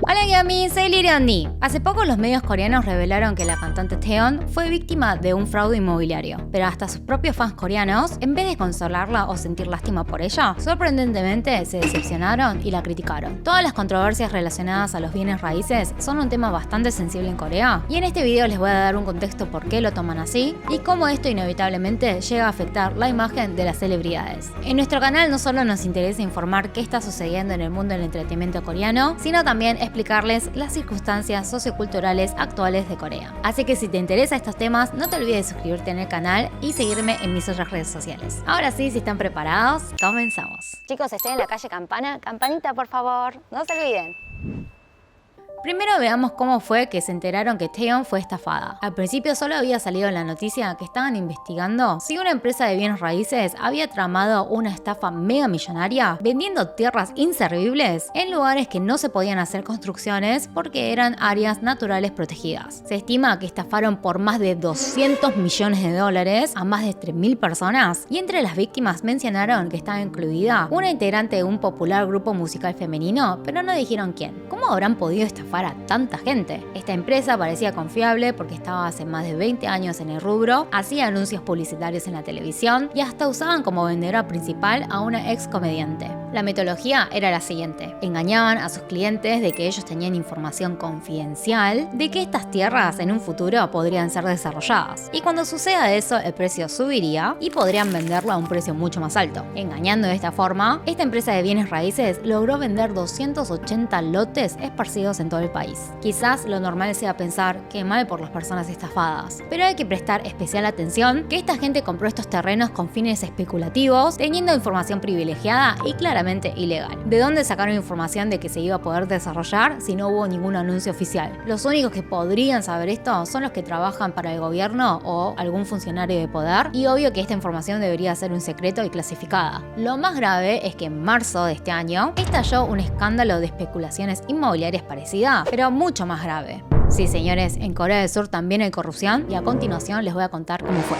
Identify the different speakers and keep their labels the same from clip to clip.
Speaker 1: Hola Yami, soy Liriandi. Hace poco los medios coreanos revelaron que la cantante Taeyeon fue víctima de un fraude inmobiliario, pero hasta sus propios fans coreanos, en vez de consolarla o sentir lástima por ella, sorprendentemente se decepcionaron y la criticaron. Todas las controversias relacionadas a los bienes raíces son un tema bastante sensible en Corea, y en este video les voy a dar un contexto por qué lo toman así y cómo esto inevitablemente llega a afectar la imagen de las celebridades. En nuestro canal no solo nos interesa informar qué está sucediendo en el mundo del entretenimiento coreano, sino también explicarles las circunstancias socioculturales actuales de Corea. Así que si te interesan estos temas, no te olvides de suscribirte en el canal y seguirme en mis otras redes sociales. Ahora sí, si están preparados, comenzamos. Chicos, estoy en la calle Campana. Campanita, por favor, no se olviden. Primero veamos cómo fue que se enteraron que Taeyeon fue estafada. Al principio solo había salido en la noticia que estaban investigando si una empresa de bienes raíces había tramado una estafa mega millonaria vendiendo tierras inservibles en lugares que no se podían hacer construcciones porque eran áreas naturales protegidas. Se estima que estafaron por más de 200 millones de dólares a más de 3.000 personas, y entre las víctimas mencionaron que estaba incluida una integrante de un popular grupo musical femenino, pero no dijeron quién. ¿Cómo habrán podido estafar a tanta gente? Esta empresa parecía confiable porque estaba hace más de 20 años en el rubro, hacía anuncios publicitarios en la televisión y hasta usaban como vendedora principal a una ex comediante. La metodología era la siguiente: engañaban a sus clientes de que ellos tenían información confidencial de que estas tierras en un futuro podrían ser desarrolladas, y cuando suceda eso el precio subiría y podrían venderlo a un precio mucho más alto. Engañando de esta forma, esta empresa de bienes raíces logró vender 280 lotes esparcidos en todo el país. Quizás lo normal sea pensar que mal por las personas estafadas, pero hay que prestar especial atención que esta gente compró estos terrenos con fines especulativos, teniendo información privilegiada y claramente ilegal. ¿De dónde sacaron información de que se iba a poder desarrollar si no hubo ningún anuncio oficial? Los únicos que podrían saber esto son los que trabajan para el gobierno o algún funcionario de poder, y obvio que esta información debería ser un secreto y clasificada. Lo más grave es que en marzo de este año estalló un escándalo de especulaciones inmobiliarias parecida, pero mucho más grave. Sí, señores, en Corea del Sur también hay corrupción, y a continuación les voy a contar cómo fue.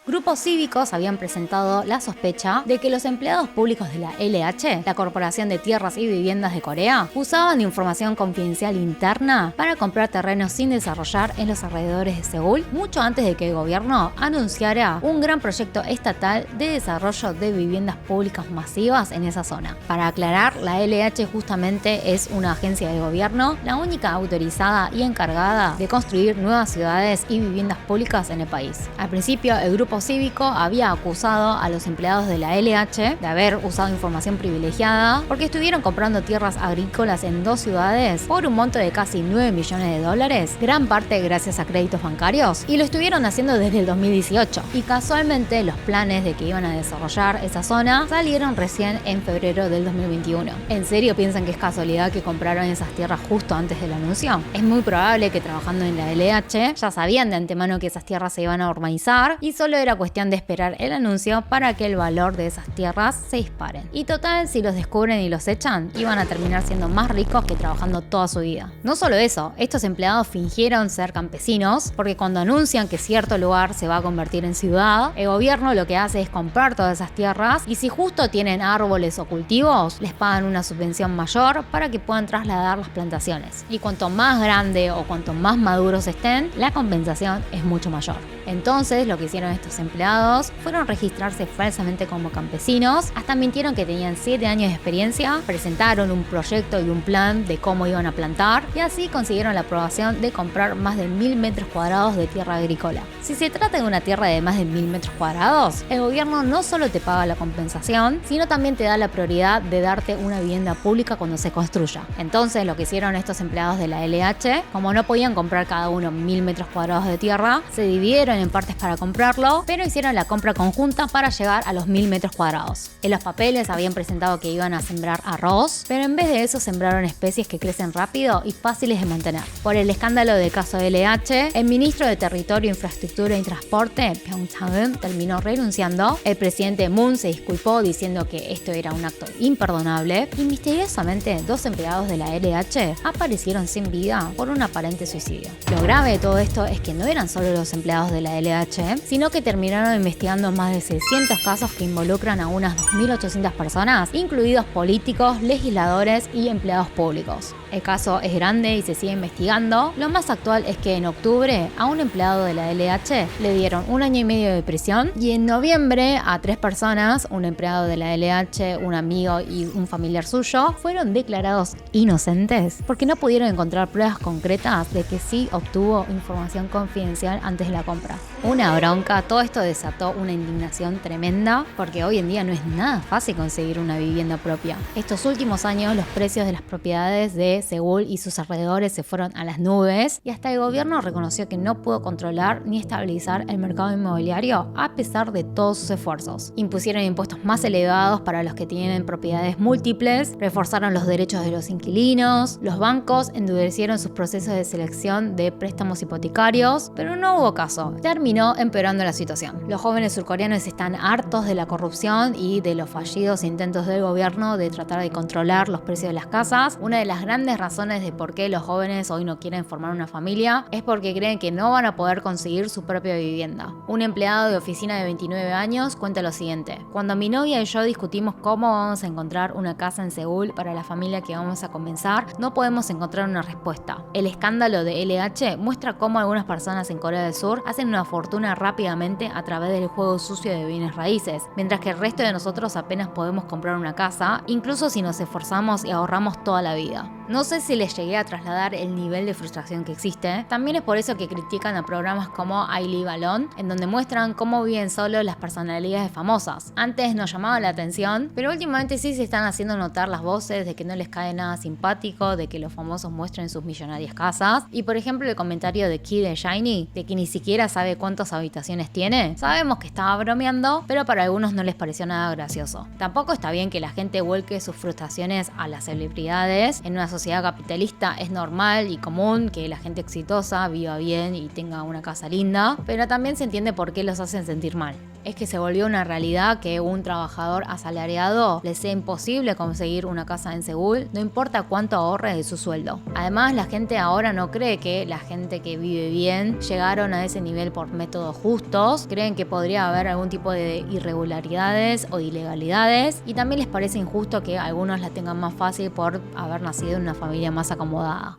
Speaker 1: Grupos cívicos habían presentado la sospecha de que los empleados públicos de la LH, la Corporación de Tierras y Viviendas de Corea, usaban información confidencial interna para comprar terrenos sin desarrollar en los alrededores de Seúl, mucho antes de que el gobierno anunciara un gran proyecto estatal de desarrollo de viviendas públicas masivas en esa zona. Para aclarar, la LH justamente es una agencia de gobierno, la única autorizada y encargada de construir nuevas ciudades y viviendas públicas en el país. Al principio, el grupo cívico había acusado a los empleados de la LH de haber usado información privilegiada porque estuvieron comprando tierras agrícolas en dos ciudades por un monto de casi 9 millones de dólares, gran parte gracias a créditos bancarios, y lo estuvieron haciendo desde el 2018. Y casualmente los planes de que iban a desarrollar esa zona salieron recién en febrero del 2021. ¿En serio piensan que es casualidad que compraron esas tierras justo antes del anuncio? Es muy probable que trabajando en la LH ya sabían de antemano que esas tierras se iban a urbanizar y solo era cuestión de esperar el anuncio para que el valor de esas tierras se disparen. Y total, si los descubren y los echan, iban a terminar siendo más ricos que trabajando toda su vida. No solo eso, estos empleados fingieron ser campesinos porque cuando anuncian que cierto lugar se va a convertir en ciudad, el gobierno lo que hace es comprar todas esas tierras, y si justo tienen árboles o cultivos, les pagan una subvención mayor para que puedan trasladar las plantaciones. Y cuanto más grande o cuanto más maduros estén, la compensación es mucho mayor. Entonces, lo que hicieron estos empleados fueron registrarse falsamente como campesinos, hasta mintieron que tenían 7 años de experiencia, presentaron un proyecto y un plan de cómo iban a plantar, y así consiguieron la aprobación de comprar más de 1.000 metros cuadrados de tierra agrícola. Si se trata de una tierra de más de 1.000 metros cuadrados, el gobierno no solo te paga la compensación, sino también te da la prioridad de darte una vivienda pública cuando se construya. Entonces, lo que hicieron estos empleados de la LH, como no podían comprar cada uno 1.000 metros cuadrados de tierra, se dividieron en partes para comprarlo, pero hicieron la compra conjunta para llegar a los 1.000 metros cuadrados. En los papeles habían presentado que iban a sembrar arroz, pero en vez de eso sembraron especies que crecen rápido y fáciles de mantener. Por el escándalo del caso LH, el ministro de Territorio, Infraestructura y Transporte, Byung Chang-eun, terminó renunciando. El presidente Moon se disculpó diciendo que esto era un acto imperdonable, y misteriosamente 2 empleados de la LH aparecieron sin vida por un aparente suicidio. Lo grave de todo esto es que no eran solo los empleados de la LH, sino que terminaron terminaron investigando más de 600 casos que involucran a unas 2.800 personas, incluidos políticos, legisladores y empleados públicos. El caso es grande y se sigue investigando. Lo más actual es que en octubre a un empleado de la LH le dieron 1 año y medio de prisión y en noviembre a 3 personas, un empleado de la LH, un amigo y un familiar suyo, fueron declarados inocentes porque no pudieron encontrar pruebas concretas de que sí obtuvo información confidencial antes de la compra. Una bronca, todo esto desató una indignación tremenda porque hoy en día no es nada fácil conseguir una vivienda propia. Estos últimos años los precios de las propiedades de Seúl y sus alrededores se fueron a las nubes y hasta el gobierno reconoció que no pudo controlar ni estabilizar el mercado inmobiliario a pesar de todos sus esfuerzos. Impusieron impuestos más elevados para los que tienen propiedades múltiples, reforzaron los derechos de los inquilinos, los bancos endurecieron sus procesos de selección de préstamos hipotecarios, pero no hubo caso. Terminó empeorando la situación. Los jóvenes surcoreanos están hartos de la corrupción y de los fallidos intentos del gobierno de tratar de controlar los precios de las casas. Una de las grandes razones de por qué los jóvenes hoy no quieren formar una familia es porque creen que no van a poder conseguir su propia vivienda. Un empleado de oficina de 29 años cuenta lo siguiente: cuando mi novia y yo discutimos cómo vamos a encontrar una casa en Seúl para la familia que vamos a comenzar, no podemos encontrar una respuesta. El escándalo de LH muestra cómo algunas personas en Corea del Sur hacen una fortuna rápidamente a través del juego sucio de bienes raíces, mientras que el resto de nosotros apenas podemos comprar una casa, incluso si nos esforzamos y ahorramos toda la vida. No sé si les llegué a trasladar el nivel de frustración que existe. También es por eso que critican a programas como I Live Alone, en donde muestran cómo viven solo las personalidades famosas. Antes nos llamaba la atención, pero últimamente sí se están haciendo notar las voces de que no les cae nada simpático de que los famosos muestren sus millonarias casas. Y por ejemplo el comentario de Key de Shiny, de que ni siquiera sabe cuántas habitaciones tiene. Sabemos que estaba bromeando, pero para algunos no les pareció nada gracioso. Tampoco está bien que la gente vuelque sus frustraciones a las celebridades. En una sociedad capitalista es normal y común que la gente exitosa viva bien y tenga una casa linda, pero también se entiende por qué los hacen sentir mal. Es que se volvió una realidad que un trabajador asalariado le sea imposible conseguir una casa en Seúl, no importa cuánto ahorre de su sueldo. Además, la gente ahora no cree que la gente que vive bien llegaron a ese nivel por métodos justos, creen que podría haber algún tipo de irregularidades o ilegalidades y también les parece injusto que algunos la tengan más fácil por haber nacido en una familia más acomodada.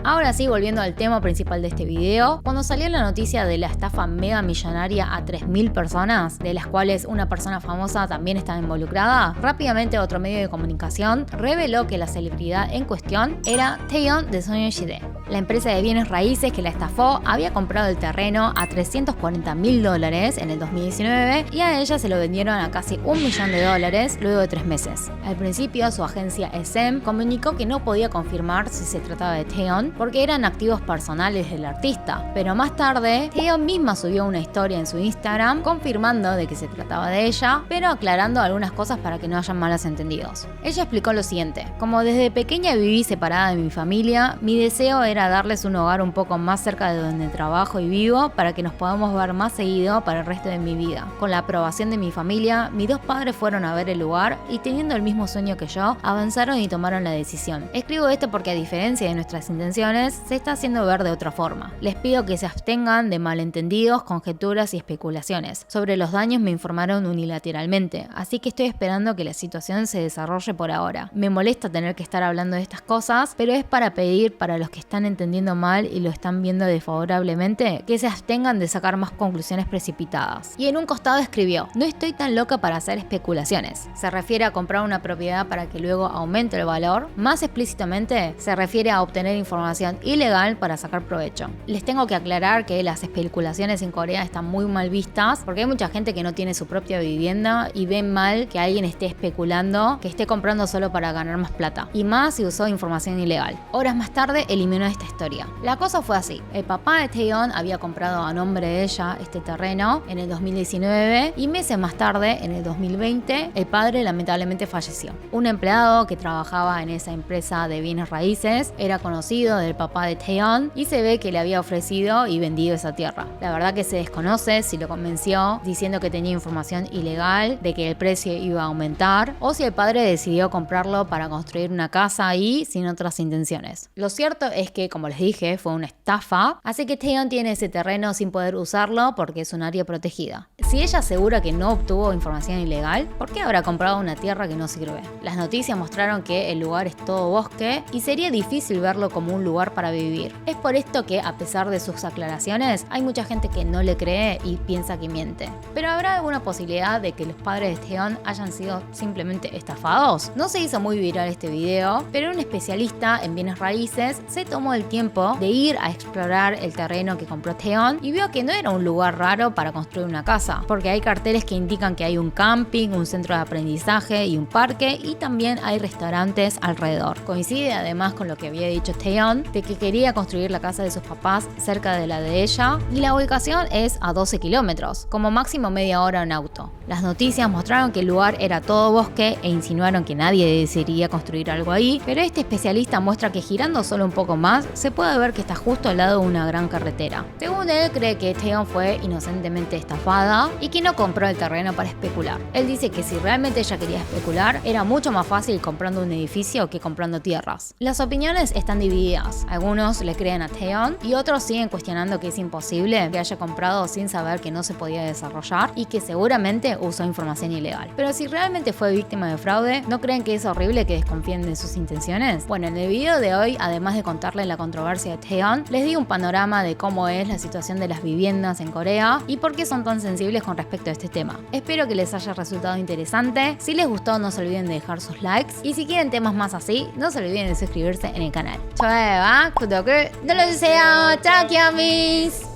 Speaker 1: Ahora sí, volviendo al tema principal de este video, cuando salió la noticia de la estafa mega millonaria a 3.000 personas, de las cuales una persona famosa también estaba involucrada, rápidamente otro medio de comunicación reveló que la celebridad en cuestión era Taeyeon de Soyeonjide. La empresa de bienes raíces que la estafó había comprado el terreno a $340.000 en el 2019 y a ella se lo vendieron a casi $1 millón luego de 3 meses. Al principio, su agencia SM comunicó que no podía confirmar si se trataba de Taeyeon porque eran activos personales del artista, pero más tarde Taeyeon misma subió una historia en su Instagram confirmando de que se trataba de ella, pero aclarando algunas cosas para que no hayan malos entendidos. Ella explicó lo siguiente: como desde pequeña viví separada de mi familia, mi deseo era darles un hogar un poco más cerca de donde trabajo y vivo para que nos podamos ver más seguido para el resto de mi vida. Con la aprobación de mi familia, mis 2 padres fueron a ver el lugar y teniendo el mismo sueño que yo, avanzaron y tomaron la decisión. Escribo esto porque a diferencia de nuestras intenciones, se está haciendo ver de otra forma. Les pido que se abstengan de malentendidos, conjeturas y especulaciones. Sobre los daños me informaron unilateralmente, así que estoy esperando que la situación se desarrolle por ahora. Me molesta tener que estar hablando de estas cosas, pero es para pedir para los que están entendiendo mal y lo están viendo desfavorablemente, que se abstengan de sacar más conclusiones precipitadas. Y en un costado escribió: no estoy tan loca para hacer especulaciones. Se refiere a comprar una propiedad para que luego aumente el valor. Más explícitamente, se refiere a obtener información ilegal para sacar provecho. Les tengo que aclarar que las especulaciones en Corea están muy mal vistas porque hay mucha gente que no tiene su propia vivienda y ven mal que alguien esté especulando, que esté comprando solo para ganar más plata. Y más si usó información ilegal. Horas más tarde eliminó esta historia. La cosa fue así: el papá de Taeyeon había comprado a nombre de ella este terreno en el 2019 y meses más tarde, en el 2020, el padre lamentablemente falleció. Un empleado que trabajaba en esa empresa de bienes raíces era conocido del papá de Taeyeon y se ve que le había ofrecido y vendido esa tierra. La verdad que se desconoce si lo convenció diciendo que tenía información ilegal de que el precio iba a aumentar o si el padre decidió comprarlo para construir una casa ahí sin otras intenciones. Lo cierto es que, como les dije, fue una estafa, así que Taeyeon tiene ese terreno sin poder usarlo porque es un área protegida. Si ella asegura que no obtuvo información ilegal, ¿por qué habrá comprado una tierra que no sirve? Las noticias mostraron que el lugar es todo bosque y sería difícil verlo como un lugar para vivir. Es por esto que, a pesar de sus aclaraciones, hay mucha gente que no le cree y piensa que miente. ¿Pero habrá alguna posibilidad de que los padres de Taeyeon hayan sido simplemente estafados? No se hizo muy viral este video, pero un especialista en bienes raíces se tomó el tiempo de ir a explorar el terreno que compró Taeyeon y vio que no era un lugar raro para construir una casa, porque hay carteles que indican que hay un camping, un centro de aprendizaje y un parque, y también hay restaurantes alrededor. Coincide además con lo que había dicho Taeyeon, de que quería construir la casa de sus papás cerca de la de ella, y la ubicación es a 12 kilómetros, como máximo media hora en auto. Las noticias mostraron que el lugar era todo bosque e insinuaron que nadie decidiría construir algo ahí, pero este especialista muestra que girando solo un poco más se puede ver que está justo al lado de una gran carretera. Según él, cree que Taeyeon fue inocentemente estafada y que no compró el terreno para especular. Él dice que si realmente ella quería especular, era mucho más fácil comprando un edificio que comprando tierras. Las opiniones están divididas. Algunos le creen a Taeyeon y otros siguen cuestionando que es imposible que haya comprado sin saber que no se podía desarrollar y que seguramente usó información ilegal. Pero si realmente fue víctima de fraude, ¿no creen que es horrible que desconfíen de sus intenciones? Bueno, en el video de hoy, además de contarles la controversia de Taeyeon, les di un panorama de cómo es la situación de las viviendas en Corea y por qué son tan sensibles con respecto a este tema. Espero que les haya resultado interesante. Si les gustó, no se olviden de dejar sus likes y si quieren temas más así, no se olviden de suscribirse en el canal. 좋아요와 구독을 눌러주세요. 짝이야미스.